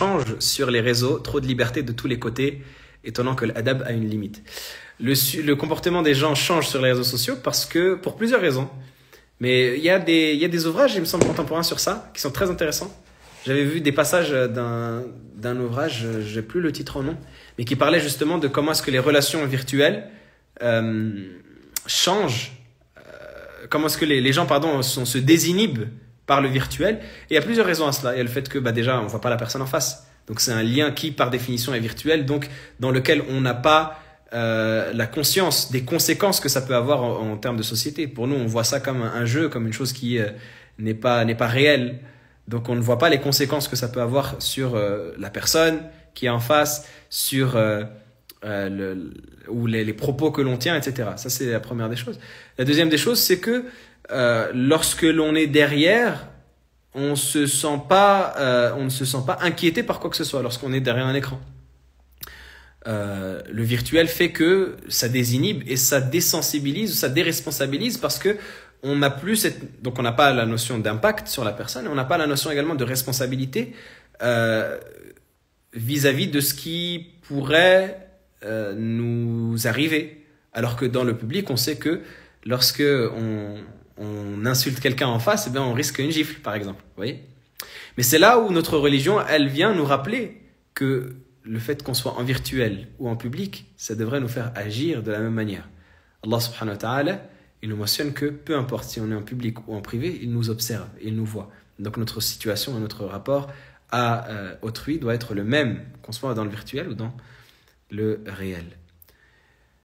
change sur les réseaux, trop de liberté de tous les côtés, étonnant que l'adab a une limite. Le comportement des gens change sur les réseaux sociaux pour plusieurs raisons. Mais il y a des ouvrages, il me semble, contemporains sur ça, qui sont très intéressants. J'avais vu des passages d'un ouvrage, je n'ai plus le titre en nom, mais qui parlait justement de comment est-ce que les relations virtuelles changent, comment est-ce que les gens se désinhibent par le virtuel. Et il y a plusieurs raisons à cela. Il y a le fait que déjà, on ne voit pas la personne en face. Donc c'est un lien qui, par définition, est virtuel, donc dans lequel on n'a pas la conscience des conséquences que ça peut avoir en termes de société. Pour nous, on voit ça comme un jeu, comme une chose qui n'est pas réelle. Donc on ne voit pas les conséquences que ça peut avoir sur la personne qui est en face, sur ou les propos que l'on tient, etc. Ça, c'est la première des choses. La deuxième des choses, c'est que lorsque l'on est derrière, on ne se sent pas inquiété par quoi que ce soit lorsqu'on est derrière un écran. Le virtuel fait que ça désinhibe et ça désensibilise, ça déresponsabilise parce que on n'a plus donc on n'a pas la notion d'impact sur la personne et on n'a pas la notion également de responsabilité vis-à-vis de ce qui pourrait nous arriver. Alors que dans le public, on sait que lorsque on insulte quelqu'un en face, eh bien on risque une gifle, par exemple. Vous voyez ? Mais c'est là où notre religion, elle vient nous rappeler que le fait qu'on soit en virtuel ou en public, ça devrait nous faire agir de la même manière. Allah subhanahu wa ta'ala, il nous mentionne que peu importe si on est en public ou en privé, il nous observe, il nous voit. Donc notre situation et notre rapport à autrui doit être le même, qu'on soit dans le virtuel ou dans le réel.